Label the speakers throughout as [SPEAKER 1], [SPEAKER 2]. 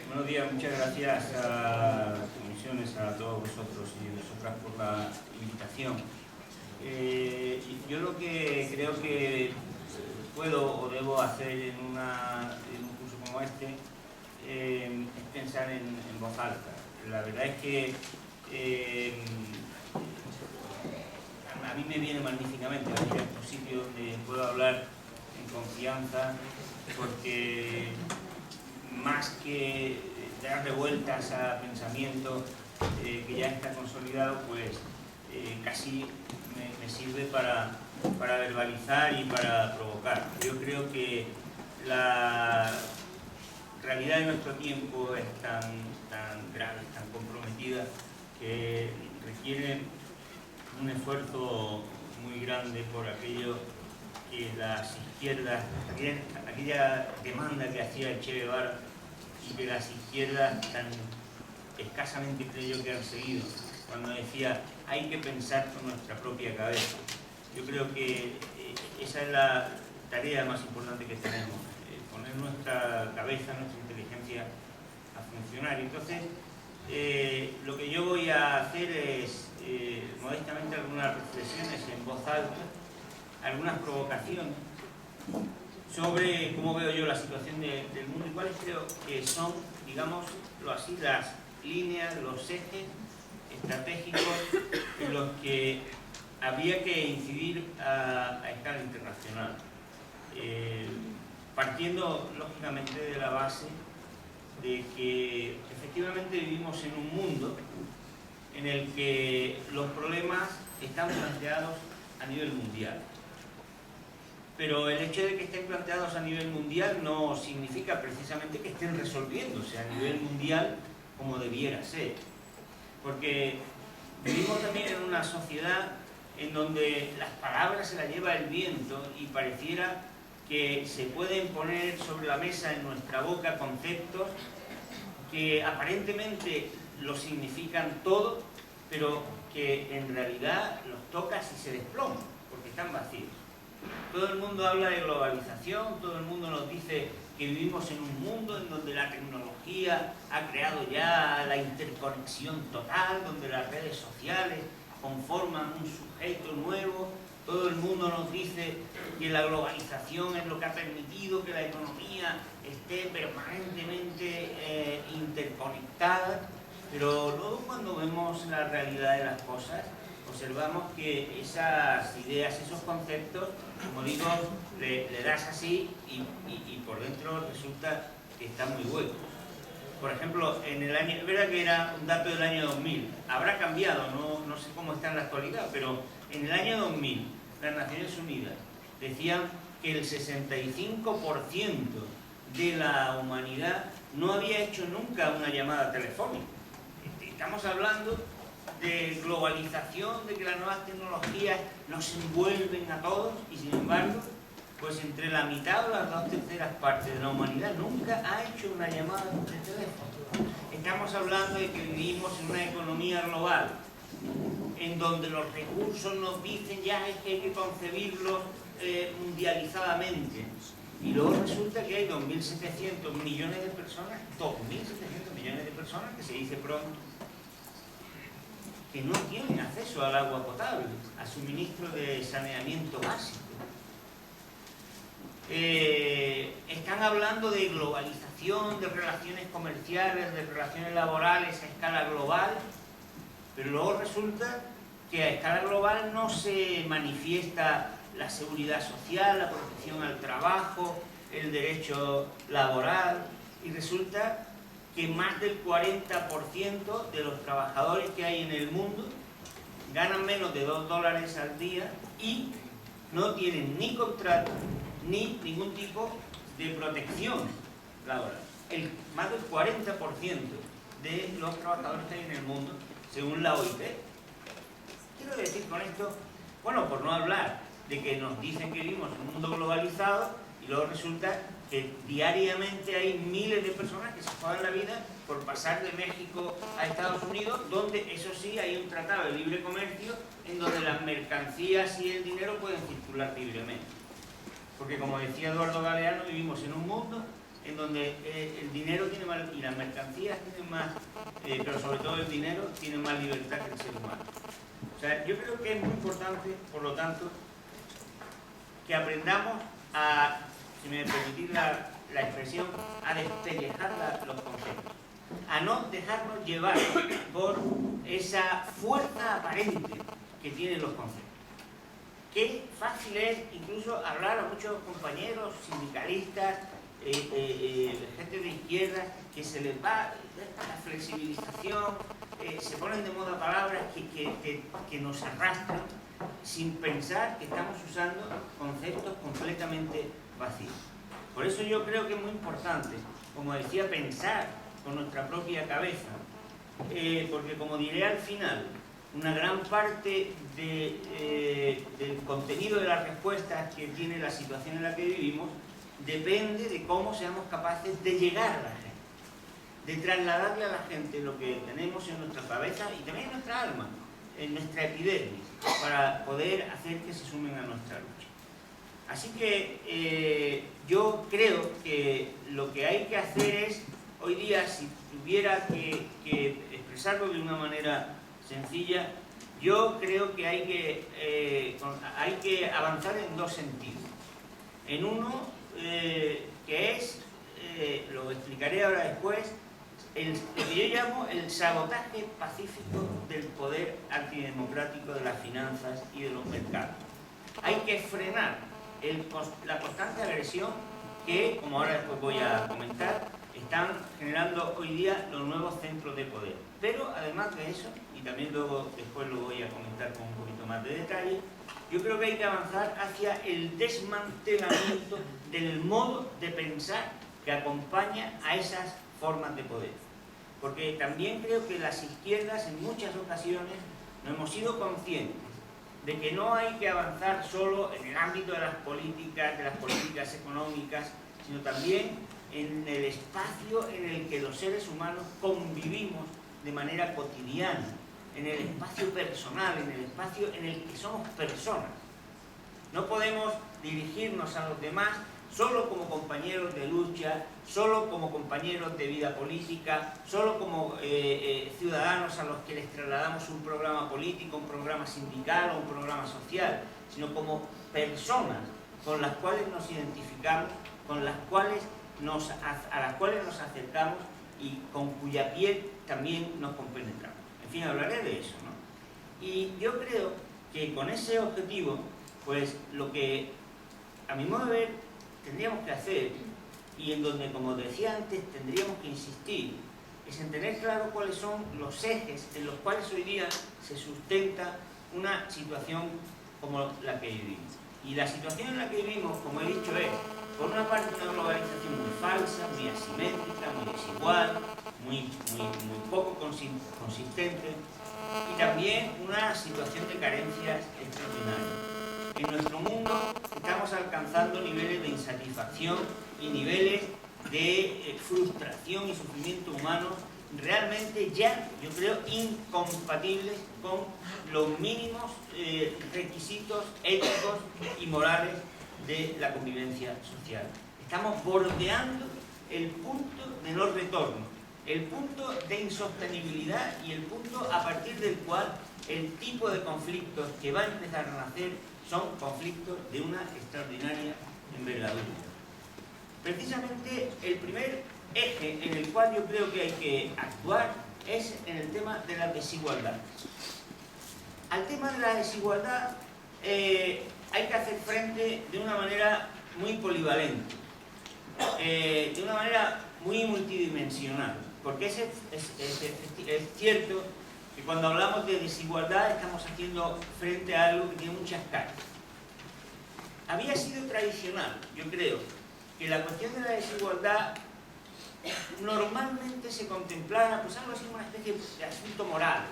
[SPEAKER 1] Buenos días, muchas gracias a las comisiones, a todos vosotros y vosotras por la invitación. Yo lo que creo que puedo o debo hacer en un curso como este es pensar en voz alta. La verdad es que a mí me viene magníficamente venir a estos sitios donde puedo hablar en confianza, porque más que dar revueltas a pensamientos que ya está consolidado, pues casi me sirve para verbalizar y para provocar. Yo creo que la realidad de nuestro tiempo es tan grave, tan comprometida, que requiere un esfuerzo muy grande por aquello que las izquierdas, aquella demanda que hacía el Che Guevara y que las izquierdas tan escasamente creo que han seguido, cuando decía hay que pensar con nuestra propia cabeza. Yo creo que esa es la tarea más importante que tenemos, poner nuestra cabeza, nuestra inteligencia a funcionar. Entonces, lo que yo voy a hacer es modestamente algunas reflexiones en voz alta, algunas provocaciones sobre cómo veo yo la situación del mundo y cuáles creo que son, digámoslo así, las líneas, los ejes estratégicos en los que habría que incidir a escala internacional, partiendo lógicamente de la base de que efectivamente vivimos en un mundo en el que los problemas están planteados a nivel mundial. Pero el hecho de que estén planteados a nivel mundial no significa precisamente que estén resolviéndose a nivel mundial como debiera ser. Porque vivimos también en una sociedad en donde las palabras se las lleva el viento y pareciera que se pueden poner sobre la mesa en nuestra boca conceptos que aparentemente lo significan todo, pero que en realidad los tocas y se desploman, porque están vacíos. Todo el mundo habla de globalización, todo el mundo nos dice que vivimos en un mundo en donde la tecnología ha creado ya la interconexión total, donde las redes sociales conforman un sujeto nuevo. Todo el mundo nos dice que la globalización es lo que ha permitido que la economía esté permanentemente interconectada, pero luego cuando vemos la realidad de las cosas, observamos que esas ideas, esos conceptos, como digo, le das así y por dentro resulta que están muy huecos. Por ejemplo, es verdad que era un dato del año 2000, habrá cambiado, no sé cómo está en la actualidad, pero en el año 2000 las Naciones Unidas decían que el 65% de la humanidad no había hecho nunca una llamada telefónica. Estamos hablando de globalización, de que las nuevas tecnologías nos envuelven a todos y sin embargo, pues entre la mitad o las 2/3 partes de la humanidad nunca ha hecho una llamada de teléfono. Estamos hablando de que vivimos en una economía global en donde los recursos nos dicen ya es que hay que concebirlos mundializadamente, y luego resulta que hay 2.700 millones de personas, 2.700 millones de personas, que se dice pronto, que no tienen acceso al agua potable, a suministro de saneamiento básico. Están hablando de globalización, de relaciones comerciales, de relaciones laborales a escala global, pero luego resulta que a escala global no se manifiesta la seguridad social, la protección al trabajo, el derecho laboral, y resulta que más del 40% de los trabajadores que hay en el mundo ganan menos de $2 al día y no tienen ni contrato ni ningún tipo de protección laboral. Más del 40% de los trabajadores que hay en el mundo, según la OIT. Quiero decir con esto, bueno, por no hablar de que nos dicen que vivimos en un mundo globalizado y luego resulta que diariamente hay miles de personas que se juegan la vida por pasar de México a Estados Unidos, donde eso sí hay un tratado de libre comercio en donde las mercancías y el dinero pueden circular libremente. Porque como decía Eduardo Galeano, vivimos en un mundo en donde el dinero tiene más, y las mercancías tienen más, pero sobre todo el dinero tiene más libertad que el ser humano. O sea, yo creo que es muy importante, por lo tanto, que aprendamos a, si me permitís la expresión, a despellejar los conceptos, a no dejarnos llevar por esa fuerza aparente que tienen los conceptos. Qué fácil es incluso hablar a muchos compañeros sindicalistas, gente de izquierda, que se les va la flexibilización, se ponen de moda palabras que nos arrastran sin pensar que estamos usando conceptos completamente vacíos. Por eso yo creo que es muy importante, como decía, pensar con nuestra propia cabeza, porque como diré al final, una gran parte del contenido de las respuestas que tiene la situación en la que vivimos depende de cómo seamos capaces de llegar a la gente, de trasladarle a la gente lo que tenemos en nuestra cabeza y también en nuestra alma, en nuestra epidermis, para poder hacer que se sumen a nuestra lucha. Así que yo creo que lo que hay que hacer es, hoy día, si tuviera que expresarlo de una manera sencilla, yo creo que hay que avanzar en dos sentidos. En uno, que es, lo explicaré ahora después, lo que yo llamo el sabotaje pacífico del poder antidemocrático de las finanzas y de los mercados. Hay que frenar la constante agresión que, como ahora después voy a comentar, están generando hoy día los nuevos centros de poder. Pero además de eso, y también después lo voy a comentar con un poquito más de detalle, yo creo que hay que avanzar hacia el desmantelamiento del modo de pensar que acompaña a esas formas de poder. Porque también creo que las izquierdas en muchas ocasiones no hemos sido conscientes de que no hay que avanzar solo en el ámbito de las políticas económicas, sino también en el espacio en el que los seres humanos convivimos de manera cotidiana, en el espacio personal, en el espacio en el que somos personas. No podemos dirigirnos a los demás solo como compañeros de lucha, solo como compañeros de vida política, solo como ciudadanos a los que les trasladamos un programa político, un programa sindical o un programa social, sino como personas con las cuales nos identificamos, con las cuales a las cuales nos acercamos y con cuya piel también nos compenetramos. En fin, hablaré de eso, ¿no? Y yo creo que con ese objetivo, pues lo que a mi modo de ver tendríamos que hacer, y en donde, como decía antes, tendríamos que insistir, es en tener claro cuáles son los ejes en los cuales hoy día se sustenta una situación como la que vivimos. Y la situación en la que vivimos, como he dicho, es, por una parte, una globalización muy falsa, muy asimétrica, muy desigual, muy poco consistente, y también una situación de carencias extraordinarias. En nuestro mundo estamos alcanzando niveles de insatisfacción y niveles de frustración y sufrimiento humano realmente ya, yo creo, incompatibles con los mínimos requisitos éticos y morales de la convivencia social. Estamos bordeando el punto de no retorno, el punto de insostenibilidad y el punto a partir del cual el tipo de conflictos que va a empezar a nacer son conflictos de una extraordinaria envergadura. Precisamente el primer eje en el cual yo creo que hay que actuar es en el tema de la desigualdad. Al tema de la desigualdad hay que hacer frente de una manera muy polivalente, de una manera muy multidimensional, porque es cierto que cuando hablamos de desigualdad estamos haciendo frente a algo que tiene muchas caras. Había sido tradicional, yo creo, que la cuestión de la desigualdad normalmente se contemplara pues algo así como una especie de asunto moral,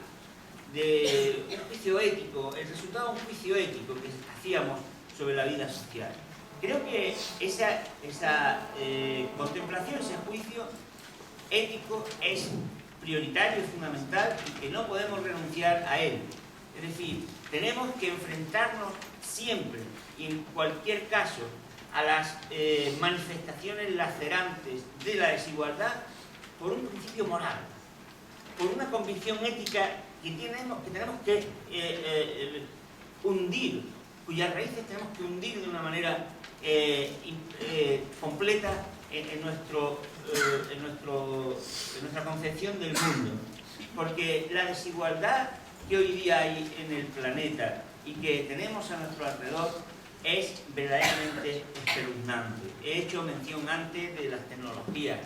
[SPEAKER 1] de un juicio ético, el resultado de un juicio ético que hacíamos sobre la vida social. Creo que esa contemplación, ese juicio ético es prioritario y fundamental y que no podemos renunciar a él. Es decir, tenemos que enfrentarnos siempre y en cualquier caso a las manifestaciones lacerantes de la desigualdad por un principio moral, por una convicción ética que tenemos que hundir, cuyas raíces tenemos que hundir de una manera completa en nuestra concepción del mundo. Porque la desigualdad que hoy día hay en el planeta y que tenemos a nuestro alrededor es verdaderamente espeluznante. He hecho mención antes de las tecnologías,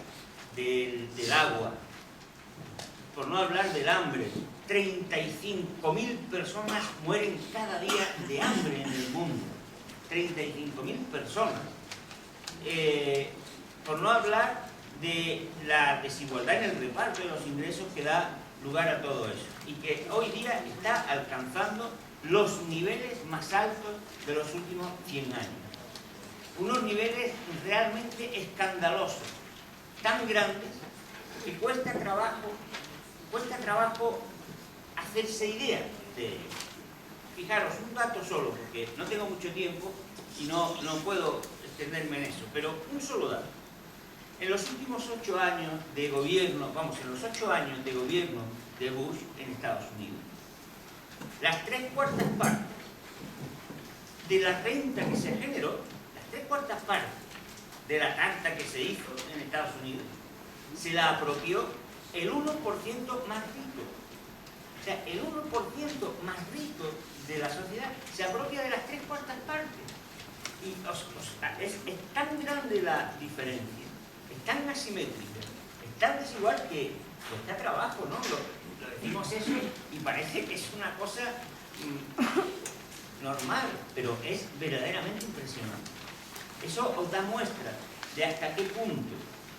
[SPEAKER 1] del agua, por no hablar del hambre. 35.000 personas mueren cada día de hambre en el mundo. 35.000 personas. Por no hablar de la desigualdad en el reparto de los ingresos que da lugar a todo eso y que hoy día está alcanzando los niveles más altos de los últimos 100 años. Unos niveles realmente escandalosos, tan grandes que cuesta trabajo hacerse idea de ello. Fijaros, un dato solo, porque no tengo mucho tiempo y no puedo extenderme en eso, pero un solo dato. En los últimos 8 años de gobierno, en los 8 años de gobierno de Bush en Estados Unidos, las 3/4 partes de la renta que se generó, las 3/4 partes de la tarta que se hizo en Estados Unidos, se la apropió el 1% más rico. O sea, el 1% más rico de la sociedad se apropia de las 3/4 partes. Y es tan grande la diferencia, es tan asimétrica, es tan desigual que cuesta trabajo, ¿no? Lo decimos eso y parece que es una cosa normal, pero es verdaderamente impresionante. Eso os da muestra de hasta qué punto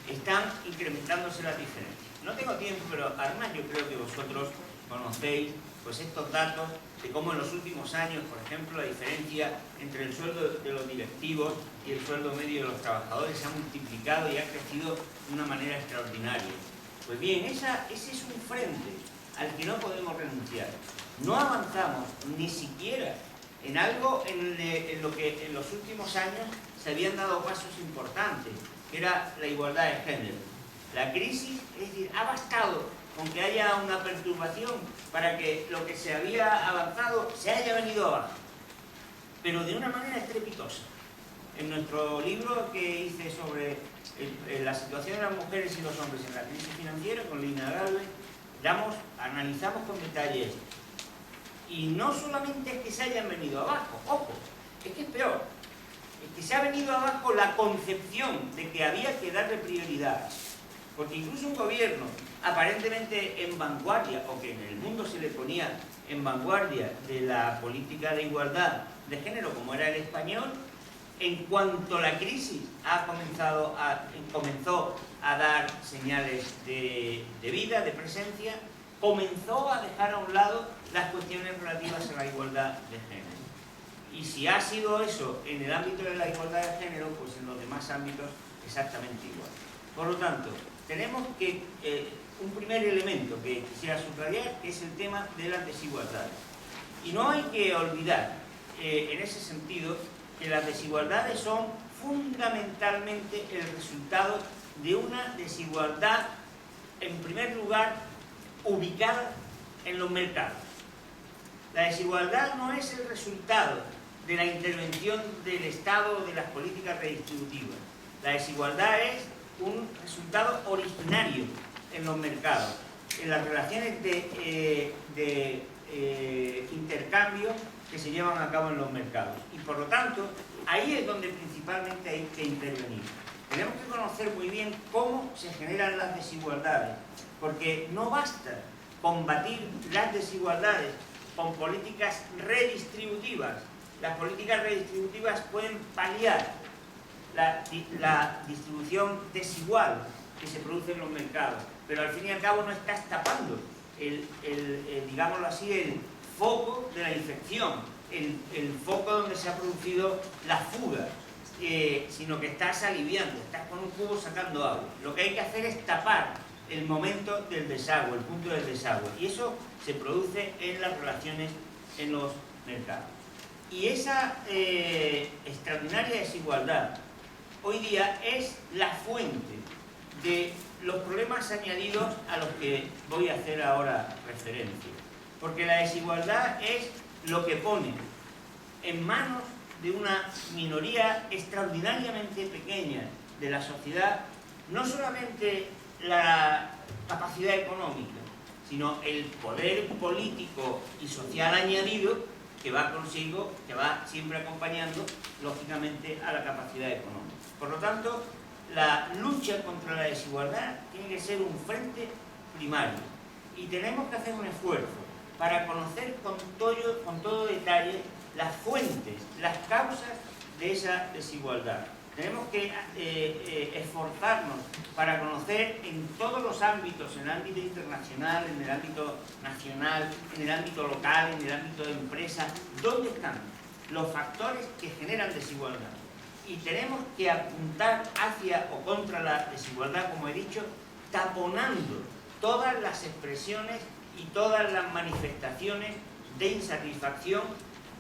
[SPEAKER 1] están incrementándose las diferencias. No tengo tiempo, pero además yo creo que vosotros conocéis pues estos datos de cómo en los últimos años, por ejemplo, la diferencia entre el sueldo de los directivos y el sueldo medio de los trabajadores se ha multiplicado y ha crecido de una manera extraordinaria. Pues bien, ese es un frente al que no podemos renunciar. No avanzamos ni siquiera en algo en lo que en los últimos años se habían dado pasos importantes, que era la igualdad de género. La crisis, es decir, ha bastado con que haya una perturbación para que lo que se había avanzado se haya venido abajo, pero de una manera estrepitosa. En nuestro libro que hice sobre la situación de las mujeres y los hombres en la crisis financiera, con Lina Galvez, analizamos con detalle esto. Y no solamente es que se hayan venido abajo, ojo, es que es peor, es que se ha venido abajo la concepción de que había que darle prioridad. Porque incluso un gobierno aparentemente en vanguardia, o que en el mundo se le ponía en vanguardia de la política de igualdad de género, como era el español, en cuanto la crisis comenzó a dar señales de vida, de presencia, comenzó a dejar a un lado las cuestiones relativas a la igualdad de género. Y si ha sido eso en el ámbito de la igualdad de género, pues en los demás ámbitos exactamente igual. Por lo tanto, tenemos que un primer elemento que quisiera subrayar, que es el tema de las desigualdades. Y no hay que olvidar, en ese sentido, que las desigualdades son fundamentalmente el resultado de una desigualdad, en primer lugar, ubicada en los mercados. La desigualdad no es el resultado de la intervención del Estado o de las políticas redistributivas. La desigualdad es un resultado originario en los mercados, en las relaciones de intercambio que se llevan a cabo en los mercados. Y por lo tanto, ahí es donde principalmente hay que intervenir. Tenemos que conocer muy bien cómo se generan las desigualdades, porque no basta combatir las desigualdades con políticas redistributivas. Las políticas redistributivas pueden paliar la distribución desigual que se produce en los mercados, pero al fin y al cabo no estás tapando digámoslo así, el foco de la infección, el foco donde se ha producido la fuga, sino que estás aliviando, estás con un cubo sacando agua. Lo que hay que hacer es tapar el momento del desagüe, el punto del desagüe, y eso se produce en las relaciones en los mercados. Y esa extraordinaria desigualdad hoy día es la fuente de los problemas añadidos a los que voy a hacer ahora referencia. Porque la desigualdad es lo que pone en manos de una minoría extraordinariamente pequeña de la sociedad no solamente la capacidad económica, sino el poder político y social añadido que va consigo, que va siempre acompañando, lógicamente, a la capacidad económica. Por lo tanto, la lucha contra la desigualdad tiene que ser un frente primario y tenemos que hacer un esfuerzo para conocer con todo detalle las fuentes, las causas de esa desigualdad. Tenemos que esforzarnos para conocer en todos los ámbitos, en el ámbito internacional, en el ámbito nacional, en el ámbito local, en el ámbito de empresa, dónde están los factores que generan desigualdad. Y tenemos que apuntar hacia o contra la desigualdad, como he dicho, taponando todas las expresiones y todas las manifestaciones de insatisfacción,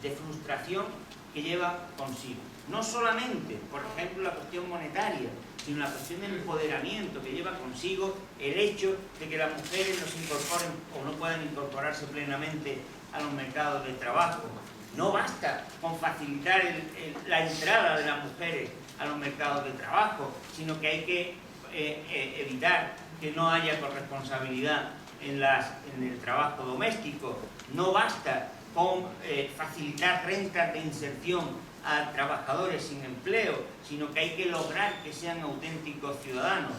[SPEAKER 1] de frustración que lleva consigo. No solamente, por ejemplo, la cuestión monetaria, sino la cuestión del empoderamiento que lleva consigo el hecho de que las mujeres no se incorporen o no puedan incorporarse plenamente a los mercados de trabajo. No basta con facilitar la entrada de las mujeres a los mercados de trabajo, sino que hay que evitar que no haya corresponsabilidad en el trabajo doméstico. No basta con facilitar rentas de inserción a trabajadores sin empleo, sino que hay que lograr que sean auténticos ciudadanos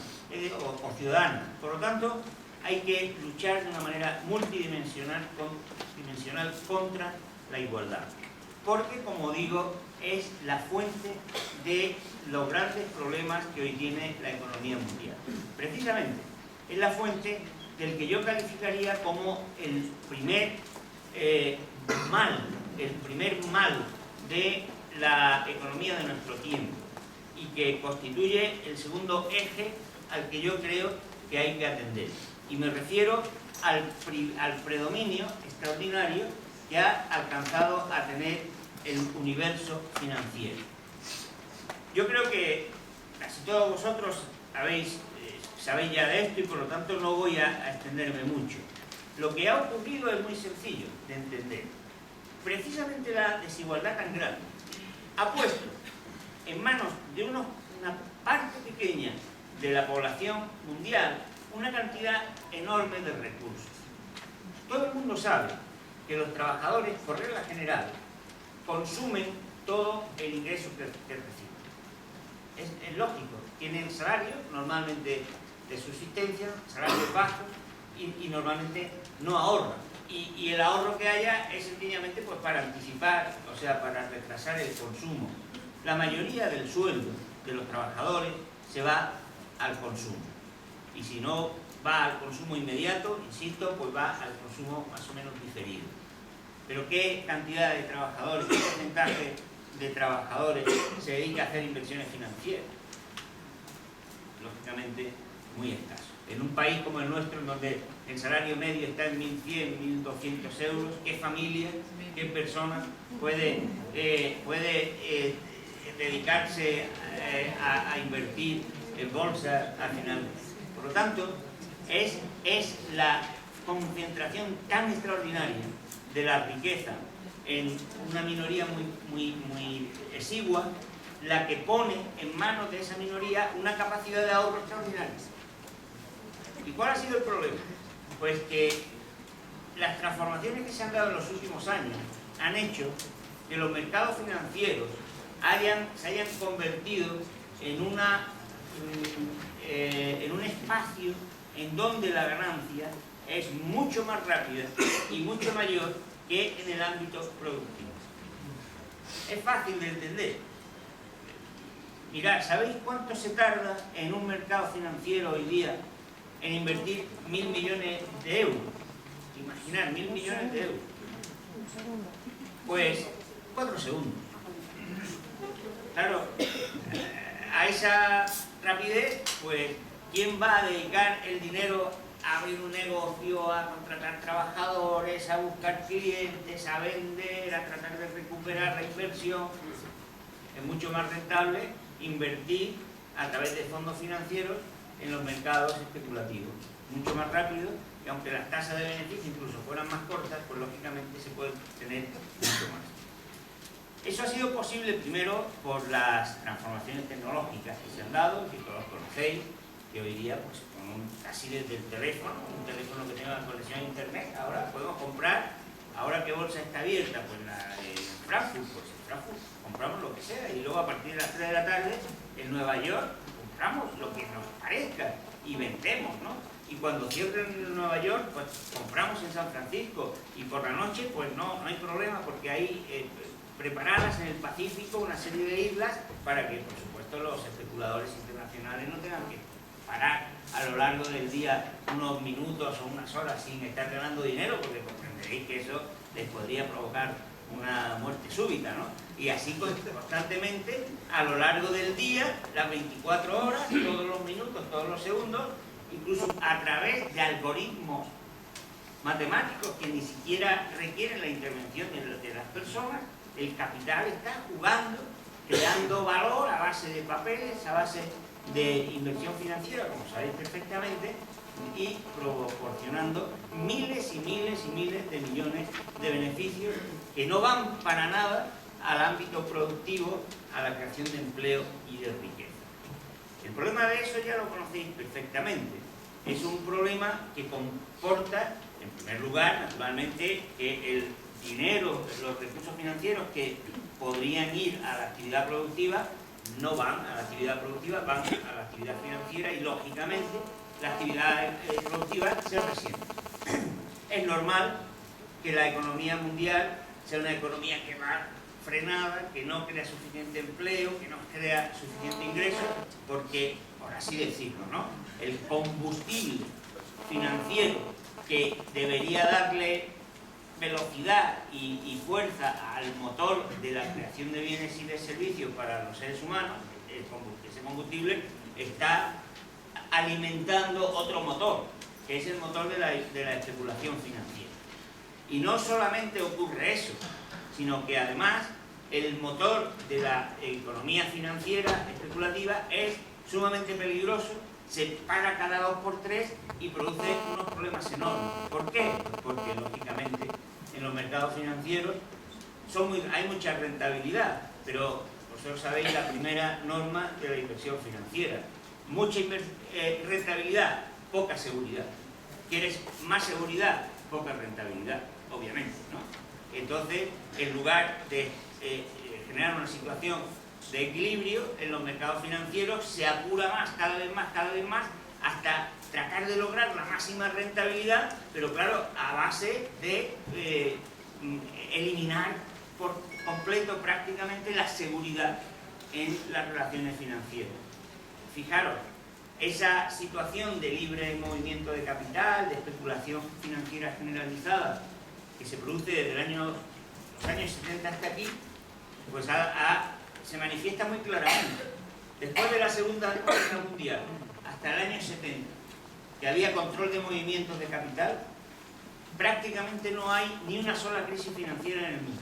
[SPEAKER 1] o ciudadanas. Por lo tanto, hay que luchar de una manera multidimensional contra la igualdad. Porque, como digo, es la fuente de los grandes problemas que hoy tiene la economía mundial. Precisamente, es la fuente del que yo calificaría como el primer mal de la economía de nuestro tiempo y que constituye el segundo eje al que yo creo que hay que atender. Y me refiero al predominio extraordinario que ha alcanzado a tener el universo financiero. Yo creo que casi todos vosotros sabéis ya de esto y por lo tanto no voy a extenderme mucho. Lo que ha ocurrido es muy sencillo de entender. Precisamente la desigualdad tan grande ha puesto en manos de una parte pequeña de la población mundial una cantidad enorme de recursos. Todo el mundo sabe que los trabajadores, por regla general, consumen todo el ingreso que reciben. Es lógico, tienen salarios normalmente de subsistencia, salarios bajos y normalmente no ahorran. Y el ahorro que haya es sencillamente pues, para anticipar, o sea, para retrasar el consumo. La mayoría del sueldo de los trabajadores se va al consumo. Y si no va al consumo inmediato, insisto, pues va al consumo más o menos diferido. Pero ¿qué cantidad de trabajadores, qué porcentaje de trabajadores se dedica a hacer inversiones financieras? Lógicamente, muy escaso. En un país como el nuestro, en donde el salario medio está en 1.100, 1.200 euros, ¿qué familia, qué persona puede dedicarse a invertir en bolsa al final? Por lo tanto, es la concentración tan extraordinaria de la riqueza en una minoría muy exigua la que pone en manos de esa minoría una capacidad de ahorro extraordinaria. ¿Y cuál ha sido el problema? Pues que las transformaciones que se han dado en los últimos años han hecho que los mercados financieros se hayan convertido en un espacio en donde la ganancia es mucho más rápida y mucho mayor que en el ámbito productivo. Es fácil de entender. Mirad, ¿sabéis cuánto se tarda en un mercado financiero hoy día en invertir 1.000 millones de euros? Imaginar, 1.000 millones de euros. Pues 4 segundos. Claro, a esa rapidez, pues, ¿quién va a dedicar el dinero a abrir un negocio, a contratar trabajadores, a buscar clientes, a vender, a tratar de recuperar la inversión. Es mucho más rentable invertir a través de fondos financieros en los mercados especulativos. Mucho más rápido, y aunque las tasas de beneficio incluso fueran más cortas, pues lógicamente se puede tener mucho más. Eso ha sido posible primero por las transformaciones tecnológicas que se han dado, que todos conocéis, que hoy día pues casi desde el teléfono, un teléfono que tenga conexión a internet, ahora podemos comprar, ahora que bolsa está abierta, pues la de Frankfurt, pues en Frankfurt compramos lo que sea, y luego a partir de las 3 de la tarde en Nueva York compramos lo que nos parezca y vendemos, ¿no? Y cuando cierren en Nueva York, pues compramos en San Francisco, y por la noche pues no hay problema, porque hay preparadas en el Pacífico una serie de islas para que, por supuesto, los especuladores internacionales no tengan que parar a lo largo del día unos minutos o unas horas sin estar ganando dinero, porque comprenderéis que eso les podría provocar una muerte súbita, ¿no? Y así constantemente, a lo largo del día, las 24 horas, todos los minutos, todos los segundos, incluso a través de algoritmos matemáticos que ni siquiera requieren la intervención de las personas, el capital está jugando, creando valor a base de papeles, a base de inversión financiera, como sabéis perfectamente, y proporcionando miles y miles y miles de millones de beneficios que no van para nada al ámbito productivo, a la creación de empleo y de riqueza. El problema de eso ya lo conocéis perfectamente. Es un problema que comporta, en primer lugar, naturalmente, que el dinero, los recursos financieros que podrían ir a la actividad productiva no van a la actividad productiva, van a la actividad financiera, y lógicamente la actividad productiva se resiente. Es normal que la economía mundial sea una economía que va frenada, que no crea suficiente empleo, que no crea suficiente ingreso, porque, por así decirlo, ¿no?, el combustible financiero que debería darle velocidad y fuerza al motor de la creación de bienes y de servicios para los seres humanos, ese combustible está alimentando otro motor, que es el motor de la especulación financiera. Y no solamente ocurre eso, sino que además el motor de la economía financiera especulativa es sumamente peligroso, se para cada 2 por 3 y produce unos problemas enormes. ¿Por qué? Porque lógicamente en los mercados financieros hay mucha rentabilidad, pero vosotros sabéis la primera norma de la inversión financiera: mucha rentabilidad, poca seguridad. ¿Quieres más seguridad? Poca rentabilidad, obviamente, ¿no? Entonces, en lugar de generar una situación de equilibrio en los mercados financieros, se apura más, cada vez más, hasta tratar de lograr la máxima rentabilidad, pero claro, a base de eliminar por completo prácticamente la seguridad en las relaciones financieras. Fijaros, esa situación de libre movimiento de capital, de especulación financiera generalizada, que se produce desde los años 70 hasta aquí, pues se manifiesta muy claramente. Después de la Segunda Guerra Mundial, hasta el año 70, que había control de movimientos de capital, prácticamente no hay ni una sola crisis financiera en el mundo.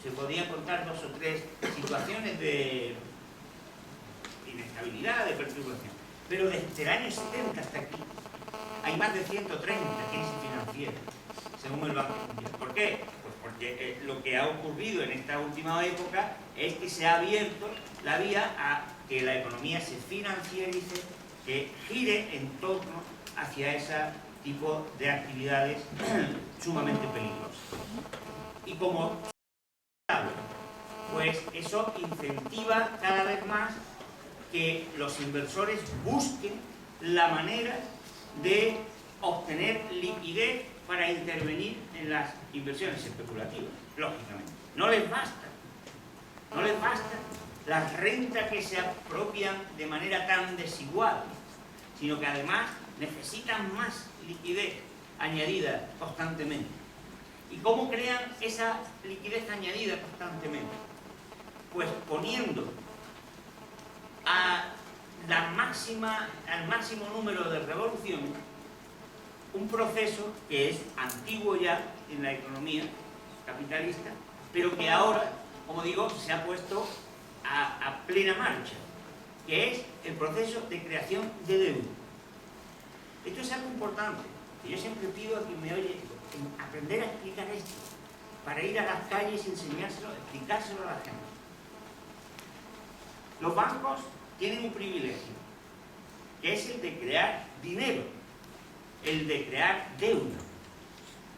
[SPEAKER 1] Se podían contar 2 o 3 situaciones de inestabilidad, de perturbación. Pero desde el año 70 hasta aquí hay más de 130 crisis financieras, según el Banco Mundial. ¿Por qué? Pues porque lo que ha ocurrido en esta última época es que se ha abierto la vía a que la economía se financiarice, que gire en torno hacia ese tipo de actividades sumamente peligrosas. Y como pues eso incentiva cada vez más que los inversores busquen la manera de obtener liquidez para intervenir en las inversiones especulativas, lógicamente. No les basta las rentas que se apropian de manera tan desigual, sino que además necesitan más liquidez añadida constantemente. ¿Y cómo crean esa liquidez añadida constantemente? Pues poniendo al máximo número de revoluciones un proceso que es antiguo ya en la economía capitalista, pero que ahora, como digo, se ha puesto a plena marcha, que es el proceso de creación de deuda. Esto es algo importante, que yo siempre pido a quien me oye aprender a explicar esto, para ir a las calles y enseñárselo, explicárselo a la gente. Los bancos tienen un privilegio, que es el de crear dinero, el de crear deuda.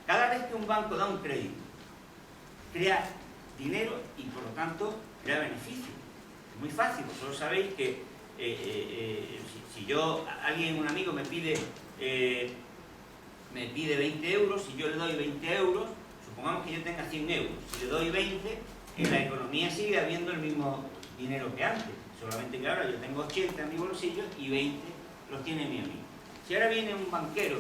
[SPEAKER 1] Cada vez que un banco da un crédito, crea dinero y por lo tanto crea beneficio. Es muy fácil, vosotros sabéis que si un amigo me pide 20 euros, si yo le doy 20 euros, supongamos que yo tenga 100 euros, si le doy 20, en la economía sigue habiendo el mismo dinero que antes, solamente que ahora yo tengo 80 en mi bolsillo y 20 los tiene mi amigo. Si ahora viene un banquero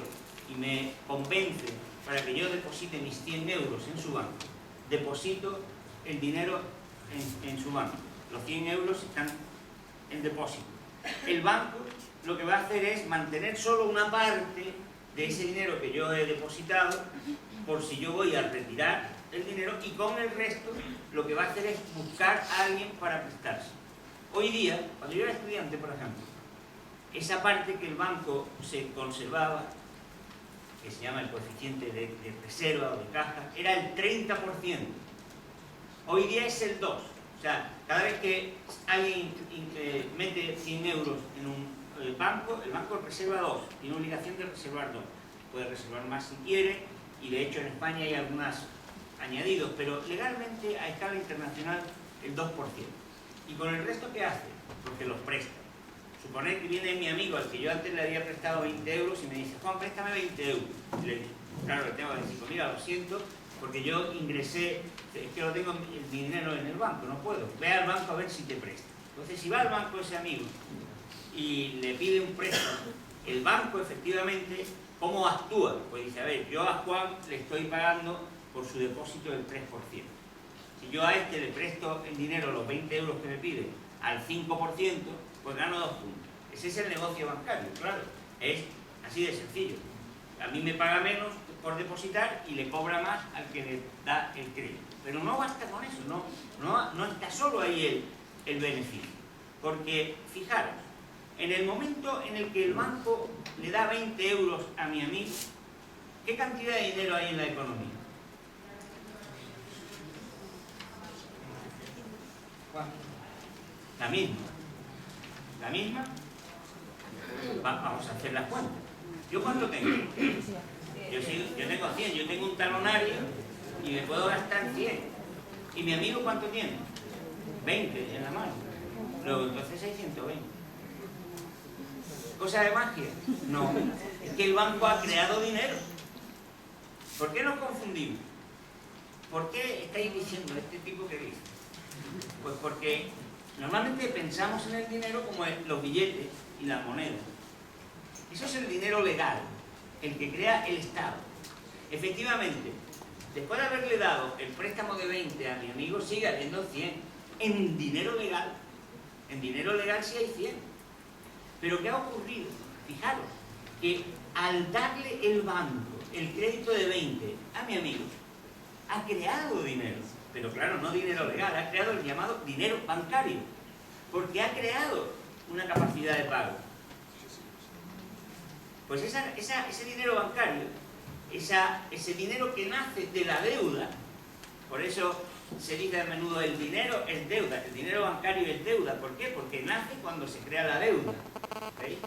[SPEAKER 1] y me convence para que yo deposite mis 100 euros en su banco, deposito el dinero en su banco, los 100 euros están en depósito. El banco lo que va a hacer es mantener solo una parte de ese dinero que yo he depositado por si yo voy a retirar el dinero, y con el resto lo que va a hacer es buscar a alguien para prestarse. Hoy día, cuando yo era estudiante, por ejemplo, esa parte que el banco se conservaba, que se llama el coeficiente de reserva o de caja, era el 30%. Hoy día es el 2%. O sea, cada vez que alguien mete 100 euros en un banco, el banco reserva 2, tiene obligación de reservar 2. Puede reservar más si quiere, y de hecho en España hay algunos añadidos, pero legalmente a escala internacional el 2%. ¿Y con el resto qué hace? Porque los presta. Suponed que viene mi amigo al que yo antes le había prestado 20 euros y me dice: Juan, préstame 20 euros. Y le digo, claro, le tengo que decir: pues mira, lo siento, porque yo ingresé, es que lo tengo el dinero en el banco, no puedo. Ve al banco a ver si te presta. Entonces, si va al banco ese amigo y le pide un préstamo, el banco efectivamente, ¿cómo actúa? Pues dice: a ver, yo a Juan le estoy pagando por su depósito del 3%. Si yo a este le presto el dinero, los 20 euros que me pide, al 5%, pues gano 2 puntos. Ese es el negocio bancario, claro. Es así de sencillo. A mí me paga menos por depositar y le cobra más al que le da el crédito. Pero no basta con eso, no está solo ahí el beneficio. Porque, fijaros, en el momento en el que el banco le da 20 euros a mi amigo, ¿qué cantidad de dinero hay en la economía? La misma. ¿La misma? Vamos a hacer las cuentas. ¿Yo cuánto tengo? Yo tengo 100, yo tengo un talonario y me puedo gastar 100. ¿Y mi amigo cuánto tiene? 20 en la mano. Luego entonces hay 120. ¿Cosa de magia? No. Es que el banco ha creado dinero. ¿Por qué nos confundimos? ¿Por qué estáis diciendo este tipo que dice? Pues porque normalmente pensamos en el dinero como los billetes y las monedas. Eso es el dinero legal, el que crea el Estado. Efectivamente, después de haberle dado el préstamo de 20 a mi amigo, sigue habiendo 100. En dinero legal sí hay 100. Pero ¿qué ha ocurrido? Fijaros, que al darle el banco el crédito de 20 a mi amigo, ha creado dinero. Pero claro, no dinero legal, ha creado el llamado dinero bancario, porque ha creado una capacidad de pago. Pues ese dinero bancario, ese dinero que nace de la deuda, por eso se dice a menudo el dinero es deuda, el dinero bancario es deuda. ¿Por qué? Porque nace cuando se crea la deuda. ¿Veis?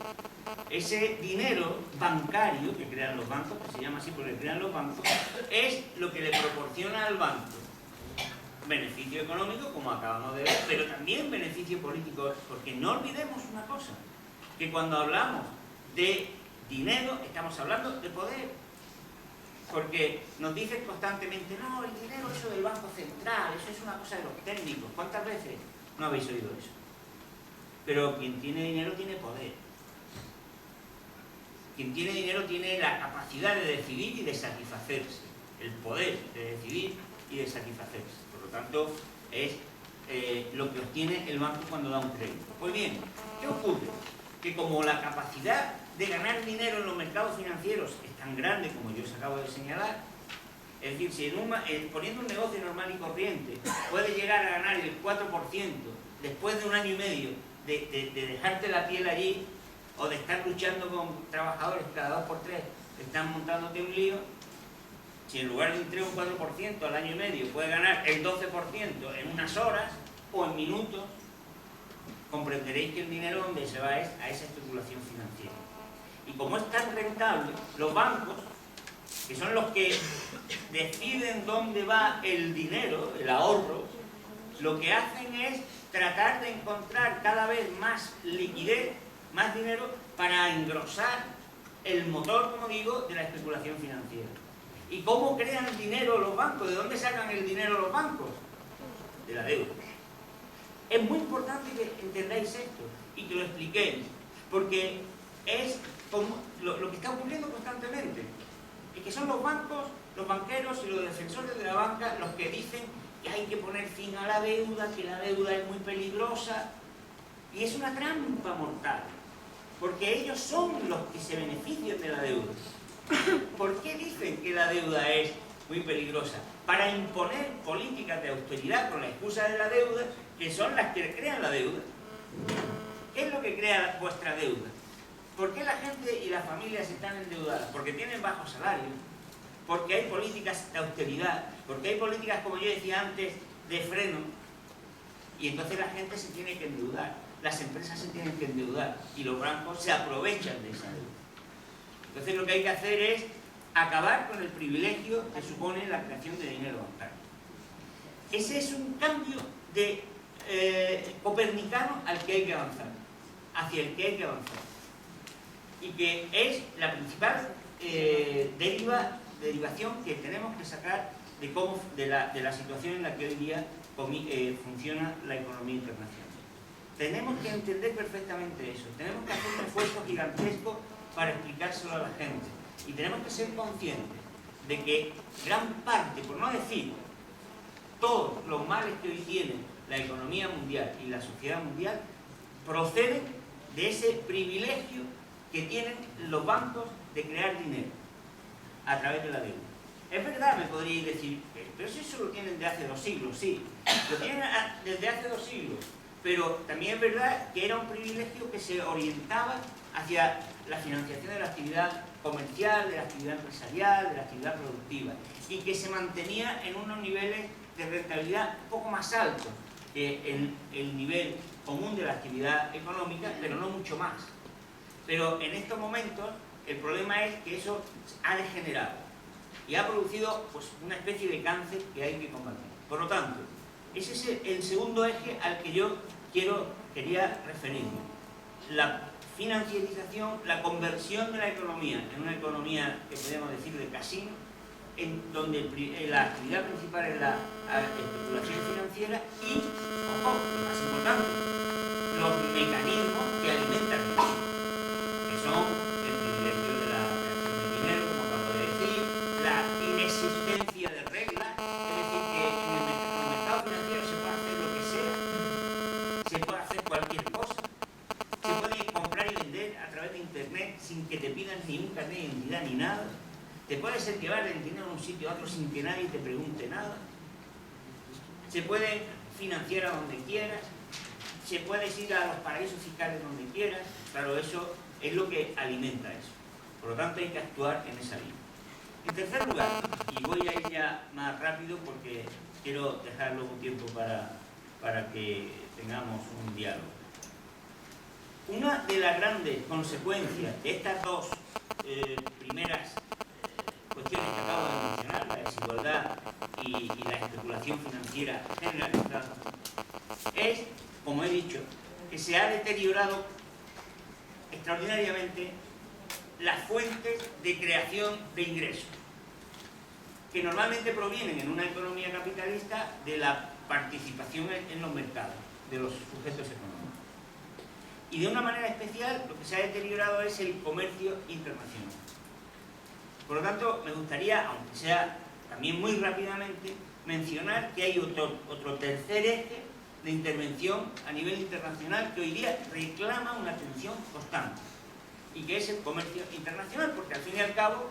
[SPEAKER 1] Ese dinero bancario que crean los bancos, que se llama así porque crean los bancos, es lo que le proporciona al banco beneficio económico, como acabamos de ver, pero también beneficio político, porque no olvidemos una cosa, que cuando hablamos de dinero estamos hablando de poder, porque nos dicen constantemente: no, el dinero eso del Banco Central, eso es una cosa de los técnicos. ¿Cuántas veces no habéis oído eso? Pero quien tiene dinero tiene poder. Quien tiene dinero tiene la capacidad de decidir y de satisfacerse, el poder de decidir y de satisfacerse. Por lo tanto, es lo que obtiene el banco cuando da un crédito. Pues bien, ¿qué ocurre? Que como la capacidad de ganar dinero en los mercados financieros es tan grande como yo os acabo de señalar. Es decir, si poniendo un negocio normal y corriente puede llegar a ganar el 4% después de un año y medio de dejarte la piel allí, o de estar luchando con trabajadores cada 2 por 3 que están montándote un lío, si en lugar de un 3 o un 4% al año y medio puede ganar el 12% en unas horas o en minutos, comprenderéis que el dinero donde se va es a esa especulación financiera. Y como es tan rentable, los bancos, que son los que deciden dónde va el dinero, el ahorro, lo que hacen es tratar de encontrar cada vez más liquidez, más dinero, para engrosar el motor, como digo, de la especulación financiera. ¿Y cómo crean dinero los bancos? ¿De dónde sacan el dinero los bancos? De la deuda. Es muy importante que entendáis esto y que lo expliquéis, porque es como lo que está ocurriendo constantemente. Es que son los bancos, los banqueros y los defensores de la banca los que dicen que hay que poner fin a la deuda, que la deuda es muy peligrosa, y es una trampa mortal, porque ellos son los que se benefician de la deuda. ¿Por qué dicen que la deuda es muy peligrosa? Para imponer políticas de austeridad con la excusa de la deuda, que son las que crean la deuda. ¿Qué es lo que crea vuestra deuda? ¿Por qué la gente y las familias están endeudadas? Porque tienen bajos salarios, porque hay políticas de austeridad, porque hay políticas, como yo decía antes, de freno, y entonces la gente se tiene que endeudar, las empresas se tienen que endeudar, y los bancos se aprovechan de esa deuda. Entonces lo que hay que hacer es acabar con el privilegio que supone la creación de dinero bancario. Ese es un cambio de copernicano al que hay que avanzar, hacia el que hay que avanzar, y que es la principal derivación que tenemos que sacar de la situación en la que hoy día funciona la economía internacional. Tenemos que entender perfectamente eso, tenemos que hacer un esfuerzo gigantesco para explicárselo a la gente, y tenemos que ser conscientes de que gran parte, por no decir todos los males que hoy tiene la economía mundial y la sociedad mundial, proceden de ese privilegio que tienen los bancos de crear dinero a través de la deuda. Es verdad, me podríais decir, pero si eso lo tienen de hace 2 siglos, sí, lo tienen desde hace 2 siglos, pero también es verdad que era un privilegio que se orientaba hacia la financiación de la actividad comercial, de la actividad empresarial, de la actividad productiva, y que se mantenía en unos niveles de rentabilidad un poco más altos que el nivel común de la actividad económica, pero no mucho más. Pero en estos momentos el problema es que eso ha degenerado y ha producido pues, una especie de cáncer que hay que combatir. Por lo tanto, ese es el segundo eje al que yo quería referirme. La financiarización, la conversión de la economía en una economía que podemos decir de casino, en donde la actividad principal es la especulación financiera y, ojo, lo más importante, los mecanismos que alimentan eso, que son el privilegio de la creación de dinero, como acabo de decir, la inexistencia de reglas, es decir, que en el mercado financiero se puede hacer lo que sea, se puede hacer cualquier cosa, se puede comprar y vender a través de internet sin que te pidan ni un carnet de identidad ni nada. Te puede ser que vayas el dinero a un sitio a otro sin que nadie te pregunte nada. Se puede financiar a donde quieras. Se puede ir a los paraísos fiscales donde quieras. Claro, eso es lo que alimenta eso. Por lo tanto, hay que actuar en esa línea. En tercer lugar, y voy a ir ya más rápido porque quiero dejar luego tiempo para que tengamos un diálogo. Una de las grandes consecuencias de estas dos primeras cuestiones que acabo de mencionar, la desigualdad y la especulación financiera generalizada, es, como he dicho, que se ha deteriorado extraordinariamente las fuentes de creación de ingresos, que normalmente provienen en una economía capitalista de la participación en los mercados, de los sujetos económicos. Y de una manera especial, lo que se ha deteriorado es el comercio internacional. Por lo tanto, me gustaría, aunque sea también muy rápidamente, mencionar que hay otro tercer eje de intervención a nivel internacional que hoy día reclama una atención constante. y que es el comercio internacional, porque al fin y al cabo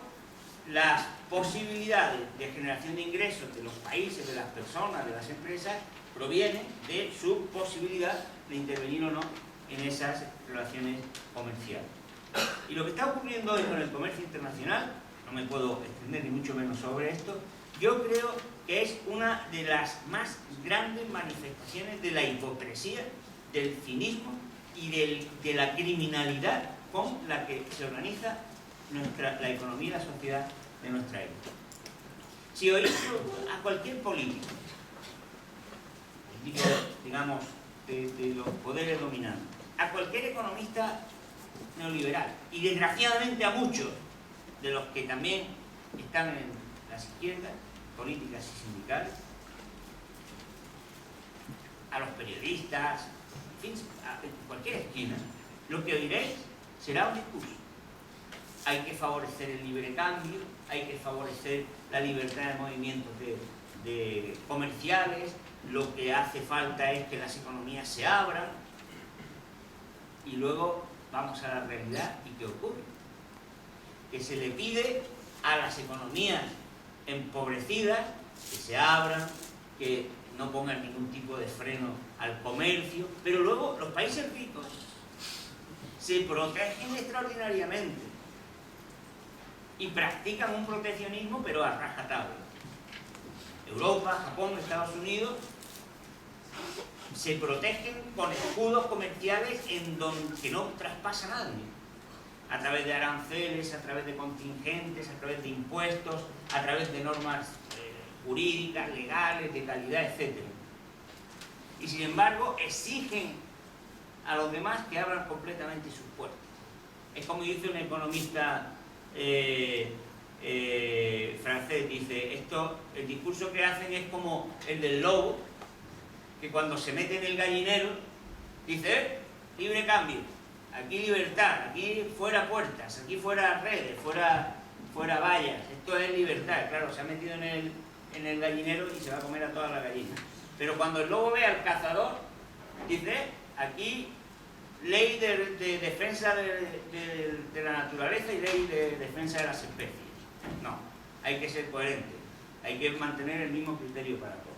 [SPEAKER 1] las posibilidades de generación de ingresos de los países, de las personas, de las empresas, provienen de su posibilidad de intervenir o no en esas relaciones comerciales. Y lo que está ocurriendo hoy con el comercio internacional, no me puedo extender ni mucho menos sobre esto, yo creo que es una de las más grandes manifestaciones de la hipocresía, del cinismo y de la criminalidad con la que se organiza la economía y la sociedad de nuestra época. Si oímos a cualquier político, digamos, de los poderes dominantes, a cualquier economista neoliberal, y desgraciadamente a muchos de los que también están en las izquierdas, políticas y sindicales, a los periodistas, en fin, a cualquier esquina, lo que oiréis será un discurso. Hay que favorecer el libre cambio, hay que favorecer la libertad de movimientos de comerciales, lo que hace falta es que las economías se abran, y luego vamos a la realidad. ¿Y qué ocurre? Que se le pide a las economías empobrecidas que se abran, que no pongan ningún tipo de freno al comercio, pero luego los países ricos se protegen extraordinariamente y practican un proteccionismo, pero a rajatabla. Europa, Japón, Estados Unidos se protegen con escudos comerciales en donde que no traspasa nadie, a través de aranceles, a través de contingentes, a través de impuestos, a través de normas jurídicas, legales, de calidad, etc. Y sin embargo exigen a los demás que abran completamente sus puertas. Es como dice un economista francés, dice, el discurso que hacen es como el del lobo, que cuando se mete en el gallinero dice, libre cambio, aquí libertad, aquí fuera puertas, aquí fuera redes, fuera vallas, esto es libertad. Claro, se ha metido en el gallinero y se va a comer a todas las gallinas. Pero cuando el lobo ve al cazador, dice, aquí ley de defensa de la naturaleza y ley de defensa de las especies. No, hay que ser coherente, hay que mantener el mismo criterio para todos.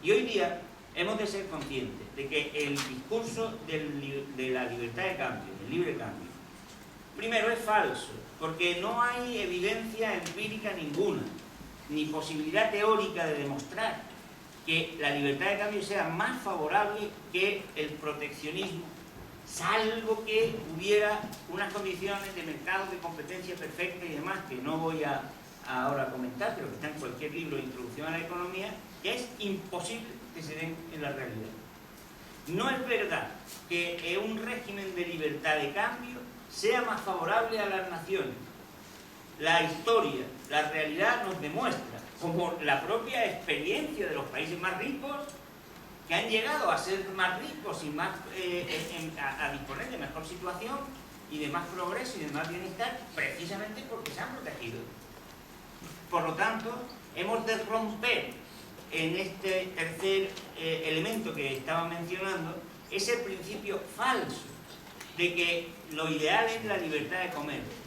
[SPEAKER 1] Y hoy día hemos de ser conscientes de que el discurso de la libertad de cambio, del libre cambio, primero es falso, porque no hay evidencia empírica ninguna, ni posibilidad teórica de demostrar que la libertad de cambio sea más favorable que el proteccionismo, salvo que hubiera unas condiciones de mercado, de competencia perfecta y demás, que no voy a ahora comentar, pero que está en cualquier libro de introducción a la economía, que es imposible que se den en la realidad. No es verdad que un régimen de libertad de cambio sea más favorable a las naciones. La historia, la realidad nos demuestra, como la propia experiencia de los países más ricos, que han llegado a ser más ricos y más, a disponer de mejor situación y de más progreso y de más bienestar, precisamente porque se han protegido. Por lo tanto, hemos de romper en este tercer elemento que estaba mencionando, ese principio falso de que lo ideal es la libertad de comercio.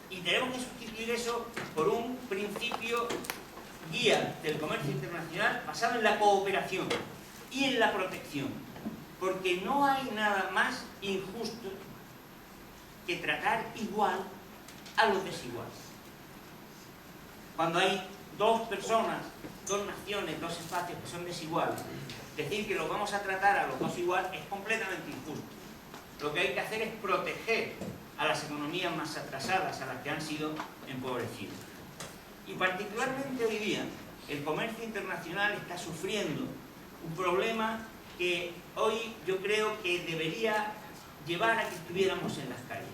[SPEAKER 1] Y tenemos que sustituir eso por un principio guía del comercio internacional basado en la cooperación y en la protección. Porque no hay nada más injusto que tratar igual a los desiguales. Cuando hay dos personas, dos naciones, dos espacios que son desiguales, decir que los vamos a tratar a los dos igual es completamente injusto. Lo que hay que hacer es proteger a las economías más atrasadas, a las que han sido empobrecidas. Y particularmente hoy día, el comercio internacional está sufriendo un problema que hoy yo creo que debería llevar a que estuviéramos en las calles.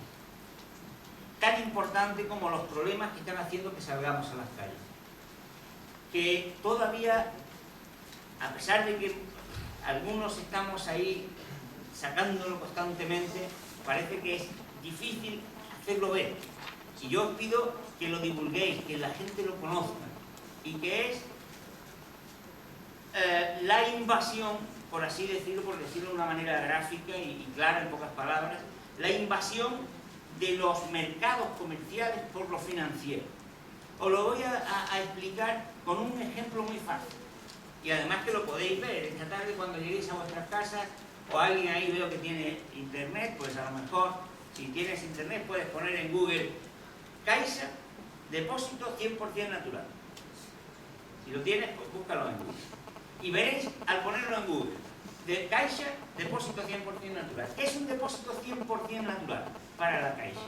[SPEAKER 1] Tan importante como los problemas que están haciendo que salgamos a las calles. Que todavía, a pesar de que algunos estamos ahí sacándolo constantemente, parece que es difícil hacerlo ver. Y yo os pido que lo divulguéis, que la gente lo conozca, y que es la invasión, por así decirlo, por decirlo de una manera gráfica y clara en pocas palabras, la invasión de los mercados comerciales por los financieros. Os lo voy a explicar con un ejemplo muy fácil. Y además que lo podéis ver esta tarde cuando lleguéis a vuestras casas, o alguien ahí veo que tiene internet, pues a lo mejor si tienes internet puedes poner en Google Caixa, depósito 100% natural. Si lo tienes, pues búscalo en Google. Y veréis, al ponerlo en Google, de Caixa, depósito 100% natural. ¿Qué es un depósito 100% natural para la Caixa?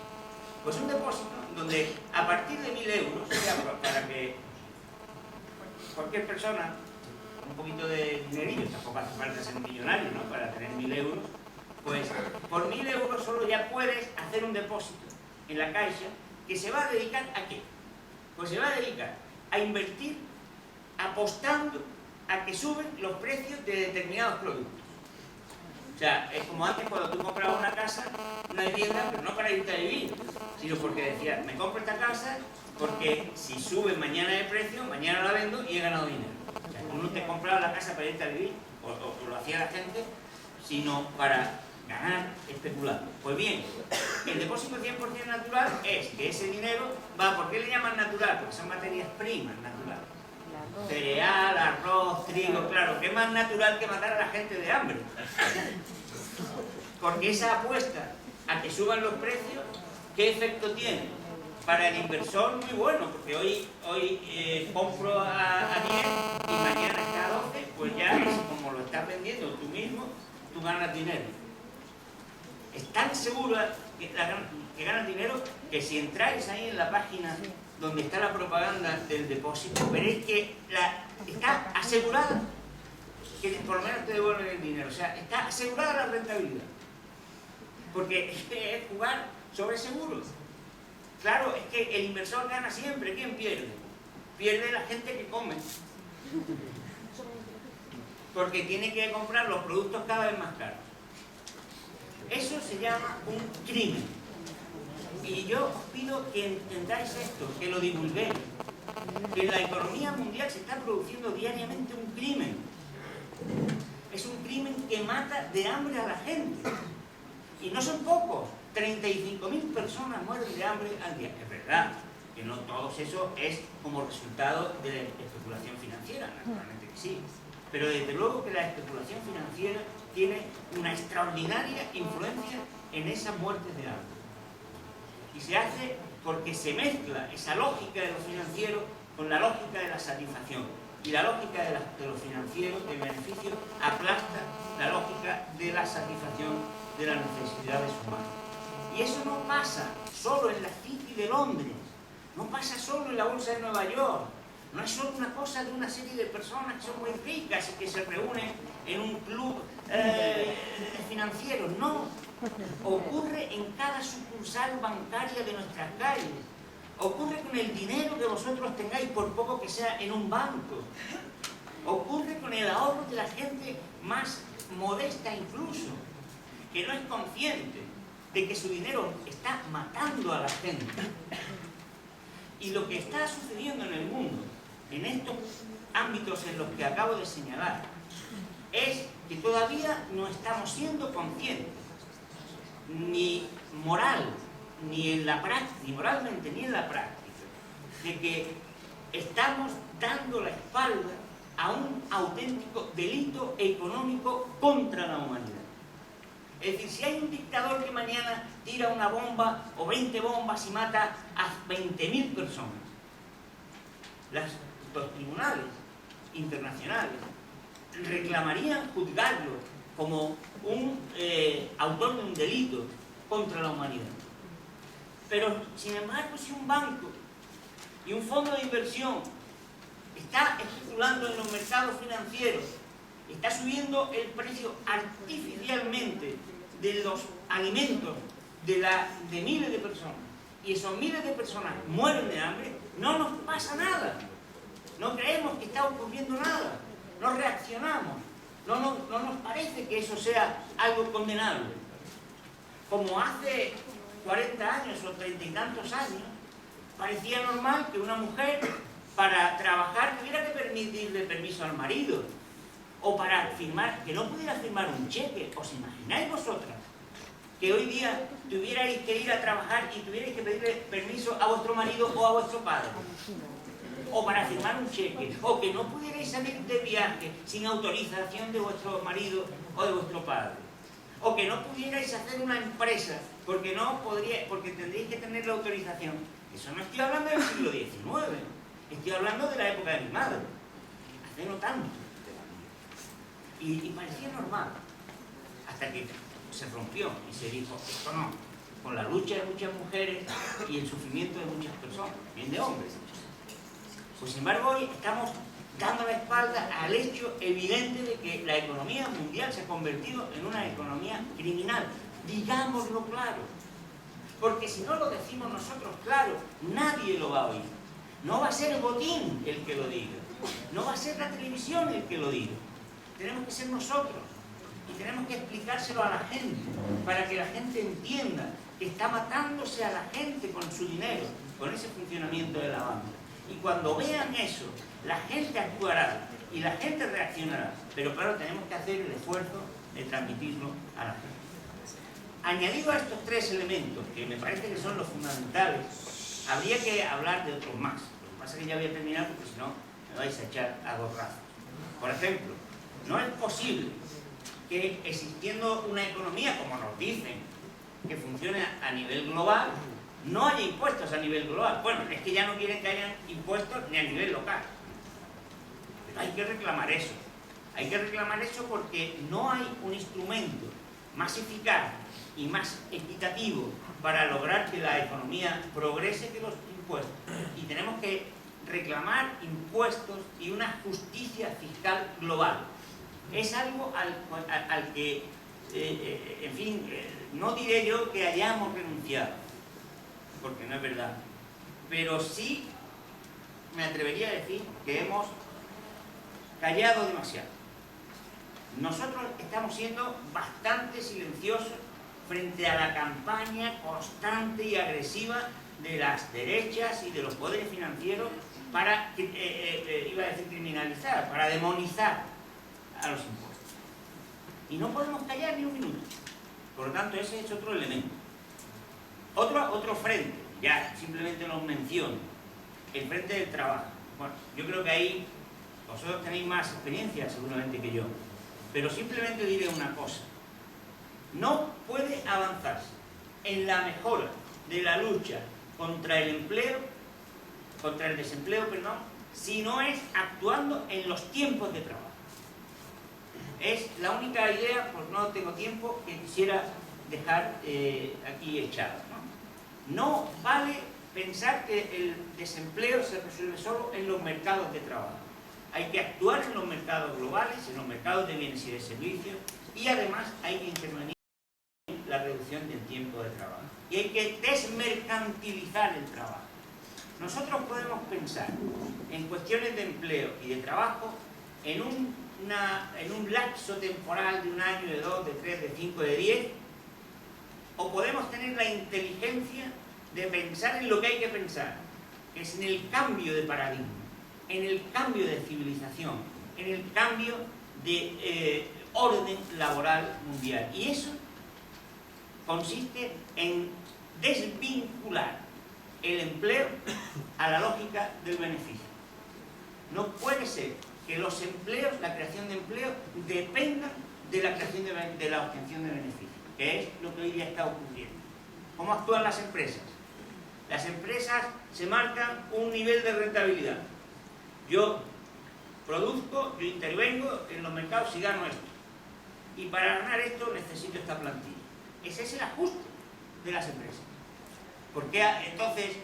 [SPEAKER 1] Pues un depósito donde a partir de 1.000 euros, para que cualquier persona, un poquito de dinerillo, tampoco hace falta ser millonario, ¿no?, para tener 1.000 euros, pues por 1.000 euros solo ya puedes hacer un depósito en la Caixa que se va a dedicar ¿a qué? Pues se va a dedicar a invertir apostando a que suben los precios de determinados productos. O sea, es como antes cuando tú comprabas una casa, una vivienda, pero no para irte a vivir, sino porque decías, me compro esta casa porque si sube mañana el precio, mañana la vendo y he ganado dinero. O sea, tú no te comprabas la casa para irte a vivir, o lo hacía la gente, sino para ganar especulando. Pues bien, el depósito 100% natural es que ese dinero va, ¿por qué le llaman natural? Porque son materias primas naturales. Cereal, arroz, trigo, claro, ¿qué más natural que matar a la gente de hambre? Porque esa apuesta a que suban los precios, ¿qué efecto tiene? Para el inversor muy bueno, porque hoy compro a 10 y mañana está a 12, pues ya es como lo estás vendiendo tú mismo, tú ganas dinero. Es tan segura que ganas dinero que si entráis ahí en la página donde está la propaganda del depósito, veréis que está asegurada que por lo menos te devuelven el dinero. O sea, está asegurada la rentabilidad. Porque es jugar sobre seguros. Claro, es que el inversor gana siempre. ¿Quién pierde? Pierde la gente que come. Porque tiene que comprar los productos cada vez más caros. Eso se llama un crimen. Y yo os pido que entendáis esto, que lo divulguéis. Que en la economía mundial se está produciendo diariamente un crimen. Es un crimen que mata de hambre a la gente. Y no son pocos. 35.000 personas mueren de hambre al día. Es verdad que no todo eso es como resultado de la especulación financiera, naturalmente que sí. Pero desde luego que la especulación financiera tiene una extraordinaria influencia en esas muertes de hambre. Y se hace porque se mezcla esa lógica de lo financiero con la lógica de la satisfacción. Y la lógica de lo financiero, de beneficio, aplasta la lógica de la satisfacción de las necesidades humanas. Y eso no pasa solo en la City de Londres, no pasa solo en la Bolsa de Nueva York, no es solo una cosa de una serie de personas que son muy ricas y que se reúnen en un club financiero, no. Ocurre en cada sucursal bancaria de nuestras calles. Ocurre con el dinero que vosotros tengáis, por poco que sea, en un banco. Ocurre con el ahorro de la gente más modesta incluso, que no es consciente de que su dinero está matando a la gente. Y lo que está sucediendo en el mundo, en estos ámbitos en los que acabo de señalar, es que todavía no estamos siendo conscientes, ni moralmente ni en la práctica, de que estamos dando la espalda a un auténtico delito económico contra la humanidad. Es decir, si hay un dictador que mañana tira una bomba o 20 bombas y mata a 20.000 personas, los tribunales internacionales reclamarían juzgarlo como un autor de un delito contra la humanidad. Pero, sin embargo, si un banco y un fondo de inversión está especulando en los mercados financieros, está subiendo el precio artificialmente de los alimentos de miles de personas, y esos miles de personas mueren de hambre, no nos pasa nada. No creemos que está ocurriendo nada. No reaccionamos. No nos parece que eso sea algo condenable. Como hace 40 años o 30 y tantos años, parecía normal que una mujer, para trabajar, tuviera que pedirle permiso al marido, o para firmar, que no pudiera firmar un cheque. ¿Os imagináis vosotras que hoy día tuvierais que ir a trabajar y tuvierais que pedirle permiso a vuestro marido o a vuestro padre, o para firmar un cheque, o que no pudierais salir de viaje sin autorización de vuestro marido o de vuestro padre, o que no pudierais hacer una empresa porque tendríais que tener la autorización. Eso no estoy hablando del siglo XIX, estoy hablando de la época de mi madre, hace no tanto. Y parecía normal, hasta que se rompió y se dijo, esto no, con la lucha de muchas mujeres y el sufrimiento de muchas personas, también de hombres. Pues sin embargo hoy estamos dando la espalda al hecho evidente de que la economía mundial se ha convertido en una economía criminal. Digámoslo claro, porque si no lo decimos nosotros claro, nadie lo va a oír. No va a ser el botín el que lo diga, no va a ser la televisión el que lo diga. Tenemos que ser nosotros y tenemos que explicárselo a la gente para que la gente entienda que está matándose a la gente con su dinero, con ese funcionamiento de la banca. Y cuando vean eso, la gente actuará y la gente reaccionará. Pero claro, tenemos que hacer el esfuerzo de transmitirlo a la gente. Añadido a estos tres elementos, que me parece que son los fundamentales, habría que hablar de otros más. Lo que pasa es que ya voy a terminar porque si no me vais a echar a gorrazos. Por ejemplo, no es posible que existiendo una economía, como nos dicen, que funcione a nivel global, no haya impuestos a nivel global. Bueno, es que ya no quieren que haya impuestos ni a nivel local. Pero hay que reclamar eso. Hay que reclamar eso porque no hay un instrumento más eficaz y más equitativo para lograr que la economía progrese que los impuestos. Y tenemos que reclamar impuestos y una justicia fiscal global. Es algo al que, en fin, no diré yo que hayamos renunciado, porque no es verdad, pero sí me atrevería a decir que hemos callado demasiado. Nosotros estamos siendo bastante silenciosos frente a la campaña constante y agresiva de las derechas y de los poderes financieros para, iba a decir criminalizar, para demonizar a los impuestos. Y no podemos callar ni un minuto. Por lo tanto, ese es otro elemento. Otro frente, ya simplemente lo menciono, el frente del trabajo. Bueno, yo creo que ahí vosotros tenéis más experiencia seguramente que yo, pero simplemente diré una cosa. No puede avanzarse en la mejora de la lucha contra el desempleo, si no es actuando en los tiempos de trabajo. Es la única idea, pues no tengo tiempo, que quisiera dejar aquí echada. No vale pensar que el desempleo se resuelve solo en los mercados de trabajo. Hay que actuar en los mercados globales, en los mercados de bienes y de servicios, y además hay que intervenir en la reducción del tiempo de trabajo. Y hay que desmercantilizar el trabajo. Nosotros podemos pensar en cuestiones de empleo y de trabajo en un lapso temporal de 1 año, de 2, de 3, de 5, de 10, o podemos tener la inteligencia de pensar en lo que hay que pensar, que es en el cambio de paradigma, en el cambio de civilización, en el cambio de orden laboral mundial. Y eso consiste en desvincular el empleo a la lógica del beneficio. No puede ser que los empleos, la creación de empleo, dependan de la creación de la obtención de beneficios, que es lo que hoy día está ocurriendo. ¿Cómo actúan las empresas? Las empresas se marcan un nivel de rentabilidad. Yo produzco, yo intervengo en los mercados y gano esto. Y para ganar esto necesito esta plantilla. Ese es el ajuste de las empresas. ¿Por qué entonces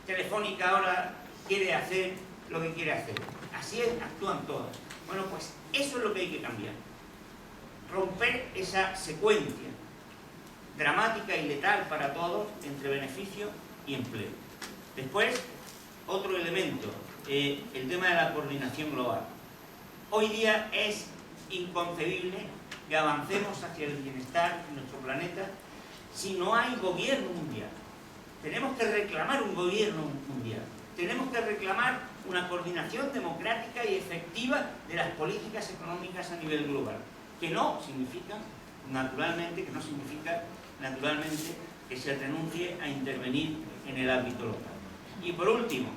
[SPEAKER 1] Telefónica ahora quiere hacer lo que quiere hacer? Así actúan todas. Bueno, pues eso es lo que hay que cambiar. Romper esa secuencia dramática y letal para todos entre beneficio y empleo. Después, otro elemento, el tema de la coordinación global. Hoy día es inconcebible que avancemos hacia el bienestar de nuestro planeta si no hay gobierno mundial. Tenemos que reclamar un gobierno mundial. Tenemos que reclamar una coordinación democrática y efectiva de las políticas económicas a nivel global, que no significa naturalmente, que no significa naturalmente que se renuncie a intervenir en el ámbito local. Y por último,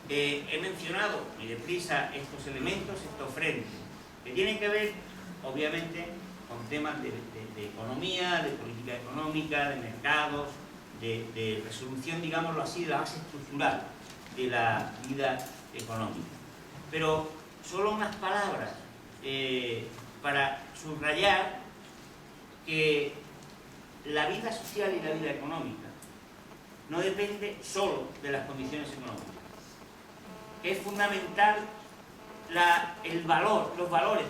[SPEAKER 1] he mencionado muy deprisa estos elementos, estos frentes, que tienen que ver, obviamente, con temas de economía, de política económica, de mercados, de resolución, digámoslo así, de la base estructural de la vida económica. Pero solo unas palabras para subrayar que la vida social y la vida económica no depende solo de las condiciones económicas. Es fundamental los valores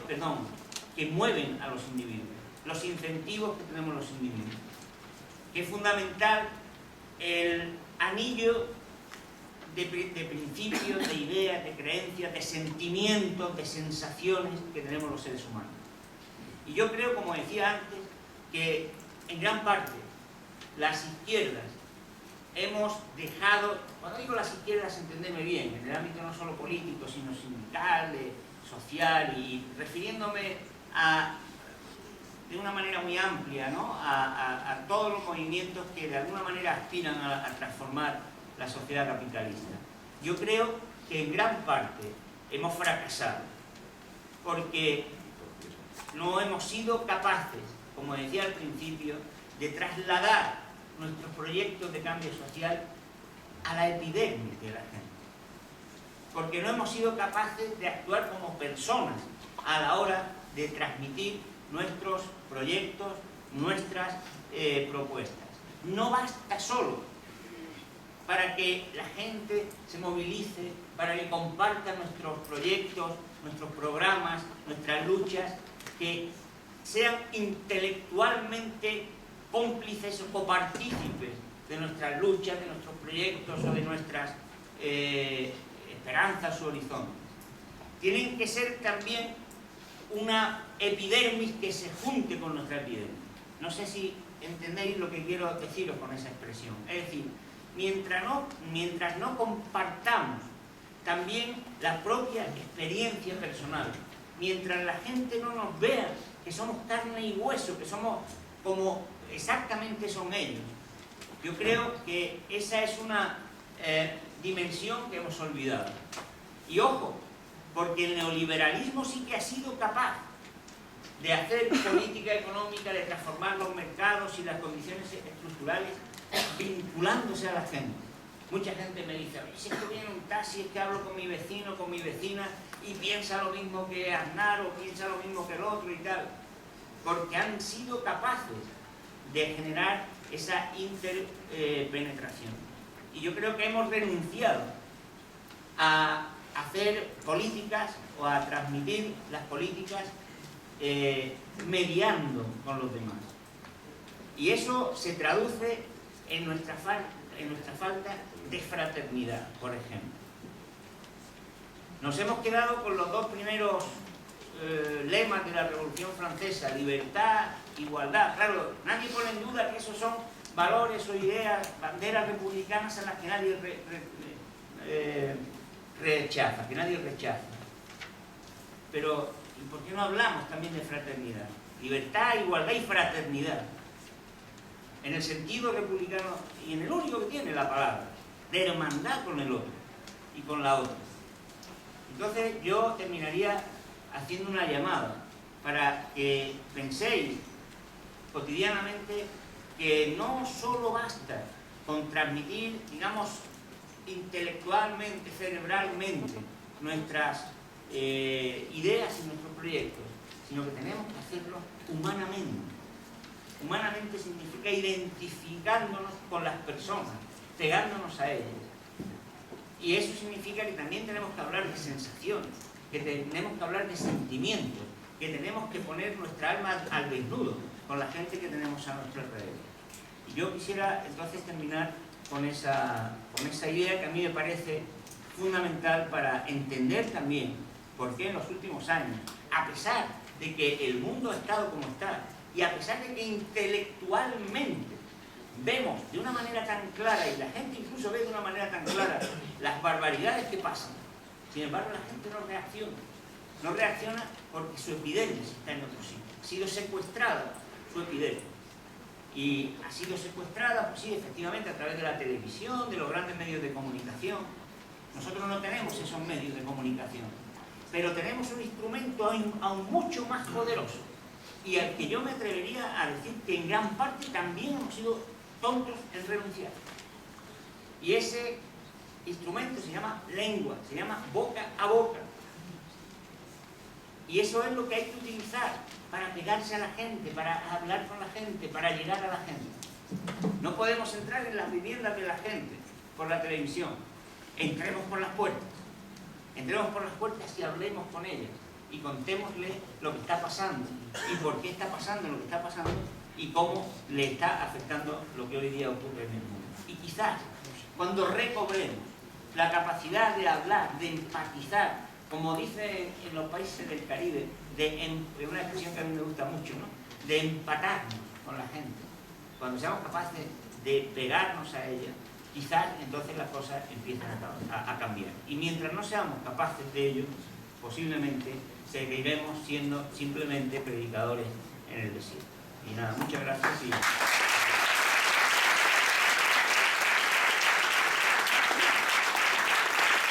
[SPEAKER 1] que mueven a los individuos, los incentivos que tenemos los individuos. Que es fundamental el anillo de principios, de ideas, de creencias, de sentimientos, de sensaciones que tenemos los seres humanos. Y yo creo, como decía antes, que en gran parte las izquierdas hemos dejado, cuando digo las izquierdas, entendedme bien, en el ámbito no solo político, sino sindical, social, y refiriéndome de una manera muy amplia, ¿no?, a todos los movimientos que de alguna manera aspiran a transformar la sociedad capitalista. Yo creo que en gran parte hemos fracasado, porque no hemos sido capaces, como decía al principio, de trasladar nuestros proyectos de cambio social a la epidermis de la gente. Porque no hemos sido capaces de actuar como personas a la hora de transmitir nuestros proyectos, nuestras propuestas. No basta solo para que la gente se movilice, para que comparta nuestros proyectos, nuestros programas, nuestras luchas, que sean intelectualmente cómplices o copartícipes de nuestras luchas, de nuestros proyectos o de nuestras esperanzas u horizontes. Tienen que ser también una epidermis que se junte con nuestra epidermis. No sé si entendéis lo que quiero deciros con esa expresión. Es decir, mientras no compartamos también la propia experiencia personal, mientras la gente no nos vea que somos carne y hueso, que somos como exactamente son ellos, yo creo que esa es una dimensión que hemos olvidado. Y ojo, porque el neoliberalismo sí que ha sido capaz de hacer política económica, de transformar los mercados y las condiciones estructurales vinculándose a la gente. Mucha gente me dice, si es que viene un taxi, es que hablo con mi vecino, con mi vecina, y piensa lo mismo que Aznar o piensa lo mismo que el otro y tal. Porque han sido capaces de generar esa interpenetración. Y yo creo que hemos renunciado a hacer políticas o a transmitir las políticas mediando con los demás. Y eso se traduce en nuestra falta de fraternidad, por ejemplo. Nos hemos quedado con los dos primeros lemas de la Revolución Francesa: libertad, igualdad. Claro, nadie pone en duda que esos son valores o ideas, banderas republicanas a las que nadie rechaza, Pero, ¿y por qué no hablamos también de fraternidad? Libertad, igualdad y fraternidad. En el sentido republicano y en el único que tiene la palabra, de hermandad con el otro y con la otra. Entonces yo terminaría haciendo una llamada para que penséis cotidianamente que no solo basta con transmitir, digamos, intelectualmente, cerebralmente, nuestras ideas y nuestros proyectos, sino que tenemos que hacerlo humanamente. Humanamente significa identificándonos con las personas, pegándonos a ellas. Y eso significa que también tenemos que hablar de sensaciones, que tenemos que hablar de sentimientos, que tenemos que poner nuestra alma al desnudo con la gente que tenemos a nuestro alrededor. Y yo quisiera entonces terminar con esa idea que a mí me parece fundamental para entender también por qué en los últimos años, a pesar de que el mundo ha estado como está, y a pesar de que intelectualmente vemos de una manera tan clara, y la gente incluso ve de una manera tan clara las barbaridades que pasan, sin embargo la gente no reacciona. No reacciona porque su epidermis está en otro sitio. Ha sido secuestrada su epidemia. Y ha sido secuestrada, pues sí, efectivamente, a través de la televisión, de los grandes medios de comunicación. Nosotros no tenemos esos medios de comunicación, pero tenemos un instrumento aún mucho más poderoso, y al que yo me atrevería a decir que en gran parte también hemos sido tontos en renunciar. Y ese instrumento se llama lengua, se llama boca a boca. Y eso es lo que hay que utilizar para pegarse a la gente, para hablar con la gente, para llegar a la gente. No podemos entrar en las viviendas de la gente por la televisión. Entremos por las puertas. Entremos por las puertas y hablemos con ellas. Y contémosle lo que está pasando. Y por qué está pasando lo que está pasando. Y cómo le está afectando lo que hoy día ocurre en el mundo. Y quizás, cuando recobremos la capacidad de hablar, de empatizar, como dicen en los países del Caribe, de una expresión que a mí me gusta mucho, ¿no? De empatarnos con la gente. Cuando seamos capaces de pegarnos a ella, quizás entonces las cosas empiezan a cambiar. Y mientras no seamos capaces de ello, posiblemente seguiremos siendo simplemente predicadores en el desierto. Y nada, muchas gracias.